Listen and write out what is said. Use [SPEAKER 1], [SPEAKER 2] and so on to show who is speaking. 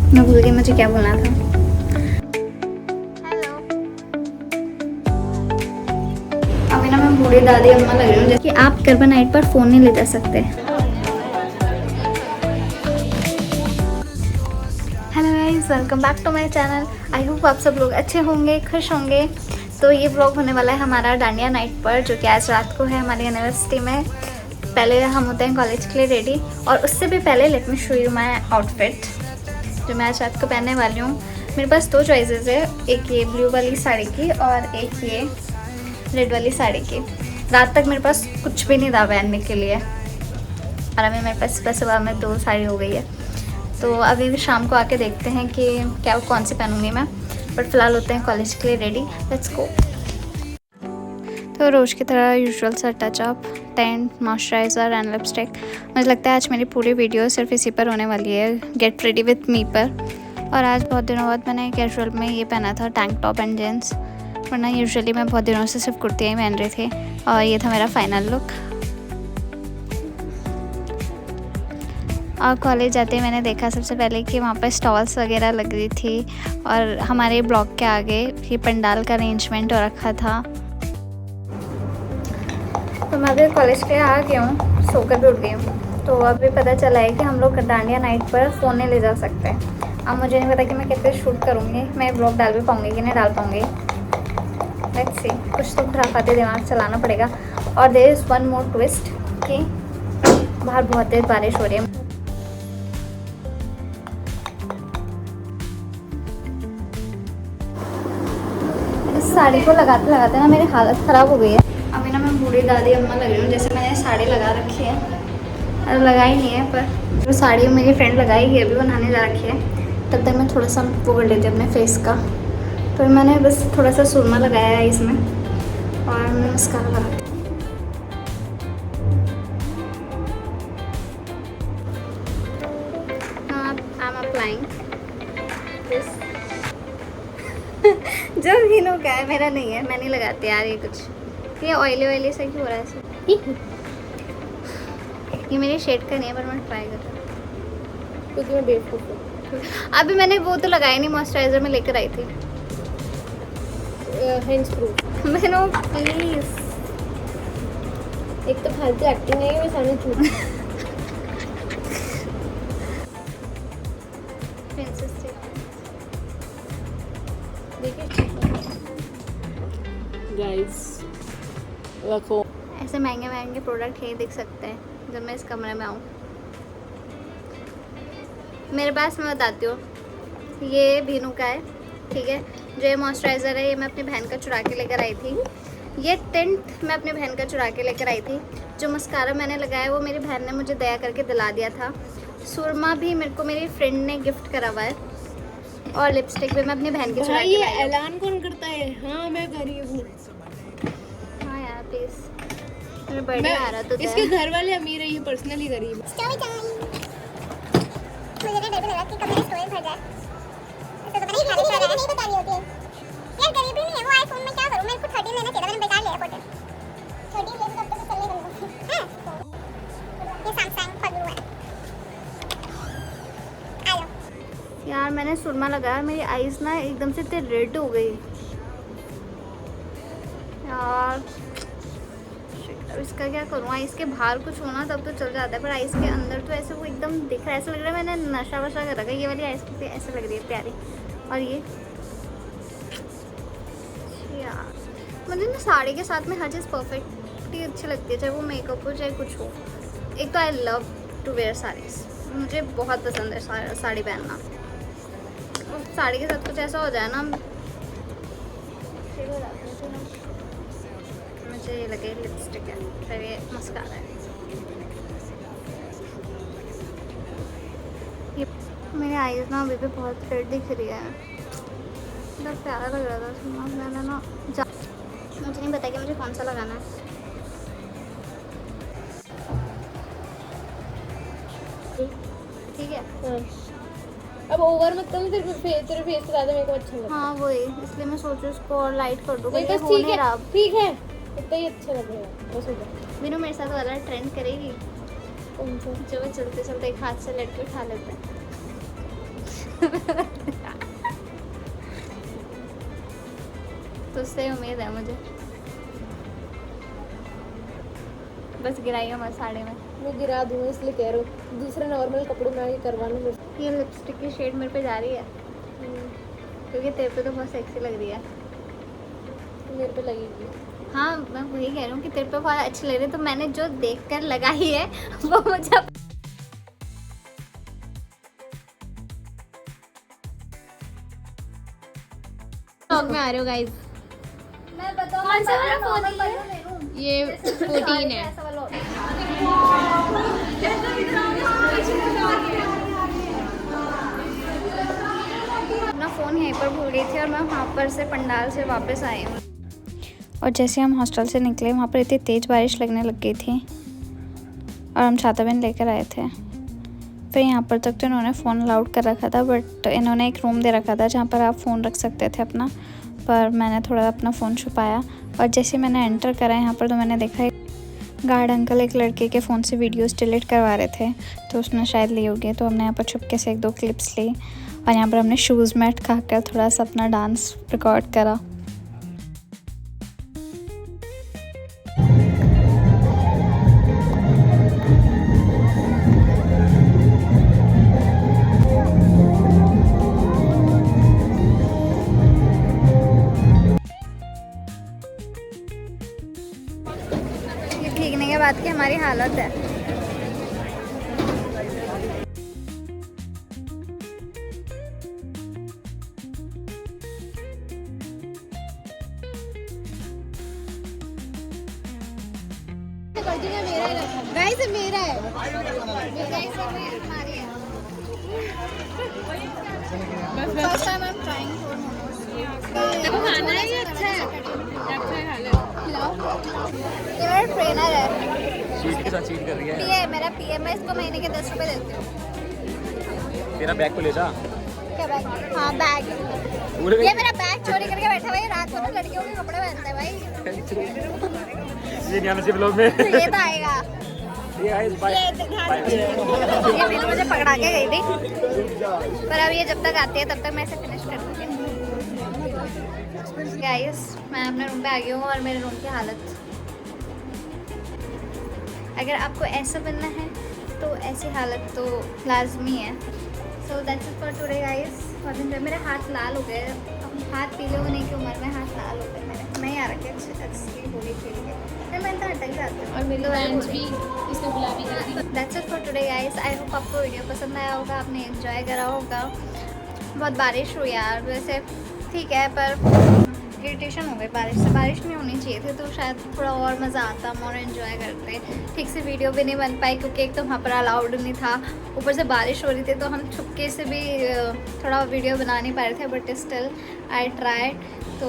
[SPEAKER 1] मैं भूल गई मुझे क्या बोलना था। हेलो, अभी ना मैं बूढ़ी दादी अम्मा लग रही हूँ जैसे कि आप गरबा नाइट पर फ़ोन नहीं ले जा सकते। Hello guys, welcome back to my channel. I hope आप सब लोग अच्छे होंगे, खुश होंगे। तो ये व्लॉग होने वाला है हमारा डांडिया नाइट पर, जो कि आज रात को है हमारी यूनिवर्सिटी में। पहले हम होते हैं कॉलेज के लिए रेडी, और उससे भी पहले let me show you my outfit जो मैं आज रात को पहनने वाली हूँ। मेरे पास दो चॉइसेस है, एक ये ब्लू वाली साड़ी की और एक ये रेड वाली साड़ी की। रात तक मेरे पास कुछ भी नहीं था पहनने के लिए, और अभी मेरे पास सुबह में दो साड़ी हो गई है। तो अभी भी शाम को आके देखते हैं कि क्या कौन सी पहनूंगी मैं, बट फिलहाल होते हैं कॉलेज के लिए रेडी। Let's go. तो रोज़ की तरह यूजुअल सा touch-up, tent, moisturiser and lipstick. मुझे लगता है आज मेरी पूरी वीडियो सिर्फ इसी पर होने वाली है, गेट रेडी विथ मी पर। और आज बहुत दिनों बाद मैंने कैजुअल में ये पहना था, टैंक टॉप एंड जीन्स, वरना यूजुअली मैं बहुत दिनों से सिर्फ कुर्तियाँ ही पहन रही थी। और ये था मेरा फाइनल लुक। और कॉलेज जाते ही मैंने देखा सबसे पहले कि वहाँ पर स्टॉल्स वगैरह लग रही थी, और हमारे ब्लॉक के आगे ये पंडाल का अरेंजमेंट हो रखा था। तो मैं अभी कॉलेज के आ गई हूँ, सोकर भी उठ गई हूँ। तो अभी पता चला है कि हम लोग डांडिया नाइट पर फ़ोन नहीं ले जा सकते। अब मुझे नहीं पता कि मैं कितने शूट करूँगी, मैं ब्लॉग डाल भी पाऊँगी कि नहीं डाल पाऊँगी। लेट्स सी, कुछ तो खुराफाते दिमाग चलाना पड़ेगा। और there is one more twist कि बाहर बहुत तेज़ बारिश हो रही है। इस साड़ी को लगाते लगाते ना मेरी हालत ख़राब हो गई है। अभी ना मैं बूढ़ी दादी अम्मा लग रही हूँ, जैसे मैंने साड़ी लगा रखी है, अरे लगाई नहीं है, पर जो साड़ी मेरी फ्रेंड लगाई है अभी वो नहाने जा रखी है। तब तक मैं थोड़ा सा वो कर लेती हूँ अपने फेस का। तो मैंने बस थोड़ा सा सुरमा लगाया है इसमें, और मैं मस्कारा लगा। आई एम अप्लाइंग दिस जो हीनो का है, मेरा नहीं है, मैं नहीं लगाती यार ये कुछ। ये ऑयली सा क्यों हो रहा है ऐसे? ये मेरी शेड का नहीं है, पर मैं ट्राई कर रही हूँ क्योंकि मैं बेवकूफ़ हूँ। अभी मैंने वो तो लगाया नहीं, मॉइस्चराइज़र में लेकर आई थी। हैंड्स प्रूफ मैंने प्लीज़। एक तो फालतू एक्टिंग है, मैं सामने झूठ।
[SPEAKER 2] गाइस रखो,
[SPEAKER 1] ऐसे महंगे महंगे प्रोडक्ट यही दिख सकते हैं जब मैं इस कमरे में आऊँ। मेरे पास, मैं बताती हूँ, ये भीनू का है, ठीक है। जो ये मॉइस्चराइज़र है ये मैं अपनी बहन का चुरा के लेकर आई थी। ये टिंट मैं अपनी बहन का चुरा के लेकर आई थी। जो मस्कारा मैंने लगाया वो मेरी बहन ने मुझे दया करके दिला दिया था। सुरमा भी मेरे को मेरी फ्रेंड ने गिफ्ट करा हुआ है, और लिपस्टिक भी मैं अपनी बहन की चुरा के
[SPEAKER 2] ये
[SPEAKER 1] लाई हूँ।
[SPEAKER 2] ऐलान कौन करता है? हाँ मैं गरीब हूँ।
[SPEAKER 1] हाँ यार प्लीज़, मेरा बर्थडे आ रहा तो
[SPEAKER 2] इसके घर वाले अमीर है, ये पर्सनली गरीब है।
[SPEAKER 3] मुझे ना डर भी लगा कि कब मेरी स्टोरेज भर जाए। तो पता नहीं खाली नहीं बता रही होती है यार, गरीबी नहीं है वो। आईफोन में क्या करूं, मेरे को 13 लेना चाहिए, मैंने बेकार लिया 14। 13 ले तो तब तक चलने बंद। हां ये सैमसंग पगलू है। आ जाओ
[SPEAKER 1] यार। मैंने सुरमा लगाया, मेरी आईज ना एकदम से इतनी रेड हो गई यार। अब इसका क्या करूँ? आइस के बाहर कुछ होना तब तो चल जाता है, पर आइस के अंदर तो ऐसे वो एकदम दिख रहा है, ऐसा लग रहा है मैंने नशा वशा कर रखा है। ये वाली आइस कितनी ऐसे लग रही है प्यारी। और ये यार, मुझे ना साड़ी के साथ में हर चीज़ परफेक्ट ही अच्छी लगती है, चाहे वो मेकअप हो चाहे कुछ हो। एक तो I love to wear saris, मुझे बहुत पसंद है साड़ी पहनना। और साड़ी के साथ कुछ ऐसा हो जाए ना, मुझे ये लगे लिपस्टिक है, फिर ये मस्कारा है। ये मेरी आईज ना अभी भी बहुत रेड दिख रही है, मतलब प्यारा लग रहा था सुना। मैंने ना मुझे नहीं पता कि मुझे कौन सा लगाना है। ठीक है।
[SPEAKER 2] हाँ। अब ओवर मत करना, तेरे फेस से ज़्यादा मेरे को अच्छा लगता है।
[SPEAKER 1] हाँ वही, इसलिए मैं सोचूं इसको और लाइट कर दूँ।
[SPEAKER 2] मेरे पास ठीक है इतना ही अच्छा लगेगा बस। उधर
[SPEAKER 1] बिनु मेरे साथ वाला ट्रेंड करेगी
[SPEAKER 2] कौन सा?
[SPEAKER 1] जो मैं चलते चलते एक हाथ से लटके उठा लेते हैं। तो उससे उम्मीद है मुझे। बस गिराई हो मैं साड़ी में।
[SPEAKER 2] मैं गिरा दूँ इसलिए कह रहा हूँ, दूसरे नॉर्मल कपड़ों में आगे करवा लूँ।
[SPEAKER 1] ये लिपस्टिक की शेड मेरे पे जा रही है क्योंकि तेरे पे तो बहुत सेक्सी लग रही है।
[SPEAKER 2] मेरे पे लगेगी।
[SPEAKER 1] हाँ मैं वही कह रही हूँ कि तेरे पे बहुत अच्छी लग रही है, तो मैंने जो देखकर लगाई है वो मुझे
[SPEAKER 2] ब्लॉग में आ रहे हो गाइस।
[SPEAKER 1] मैं बताऊँ
[SPEAKER 2] कौन सा वाला फोन है ये? 14 है।
[SPEAKER 1] अपना फ़ोन यहीं पर भूल गई थी और मैं वहाँ पर से पंडाल से वापस आई हूँ। और जैसे हम हॉस्टल से निकले वहाँ पर इतनी तेज़ बारिश लगने लग गई थी और हम छाता भी लेकर आए थे। फिर यहाँ पर तक तो इन्होंने फ़ोन अलाउड कर रखा था, बट इन्होंने एक रूम दे रखा था जहाँ पर आप फ़ोन रख सकते थे अपना, पर मैंने थोड़ा अपना फ़ोन छुपाया। और जैसे मैंने एंटर करा यहाँ पर तो मैंने देखा गार्ड अंकल एक लड़के के फ़ोन से वीडियोस डिलीट करवा रहे थे, तो उसने शायद ली होगी। तो हमने यहाँ पर छुपके से 1-2 क्लिप्स ली और यहाँ पर हमने शूज़ में अटका कर थोड़ा सा अपना डांस रिकॉर्ड करा। भीगने के बाद की हमारी हालत है।
[SPEAKER 2] गाइस मेरा है।
[SPEAKER 1] First time I'm trying food momos.
[SPEAKER 2] देखो खाना है, ये अच्छा है। अच्छा है, खा ले।
[SPEAKER 1] ये मेरा ट्रेनर है,
[SPEAKER 4] चीट के साथ चीट कर रही है।
[SPEAKER 1] पीए मेरा पीए। मैं इसको महीने के 10 रुपए देती हूँ।
[SPEAKER 4] तेरा बैग को ले जा।
[SPEAKER 1] क्या बैग? हाँ बैग।
[SPEAKER 4] भूल गई।
[SPEAKER 1] ये मेरा बैग चोरी करके बैठा भाई। रात को तो लड़कियों के कपड़े पहनते हैं भाई।
[SPEAKER 4] ये नहीं आना चाहिए ब्लॉग में।
[SPEAKER 1] ये तो आएगा।
[SPEAKER 4] ये गाइस बाय।
[SPEAKER 1] ये फिर मुझे पकड़ा के गई थी, पर अब ये जब तक आती है तब तक मैं इसे फिनिश कर दूँगी। गाइस मैं अपने रूम पे आ गई हूँ और मेरे रूम की हालत, अगर आपको ऐसा बनना है तो ऐसी हालत तो लाजमी है। So that's it for today guys. मेरे हाथ लाल हो गए, हाथ पीले होने की उम्र में हाथ लाल हो गए मेरे। नहीं आ रखे अच्छी होली खेल के मैं तो अटक जाती हूँ।
[SPEAKER 2] और मेरे फ्रेंड्स भी इसने गुलाबी कर दी।
[SPEAKER 1] That's it for today guys. I hope आपको वीडियो पसंद आया होगा, आपने एंजॉय करा होगा। बहुत बारिश हुई यार, वैसे ठीक है पर इरिटेशन हो गई बारिश से। बारिश नहीं होनी चाहिए थी तो शायद थोड़ा और मज़ा आता, हम और एंजॉय करते। ठीक से वीडियो भी नहीं बन पाई क्योंकि एक तो वहाँ पर अलाउड नहीं था, ऊपर से बारिश हो रही थी, तो हम छुपके से भी थोड़ा वीडियो बना नहीं पा रहे थे, बट स्टिल आई ट्राइड। तो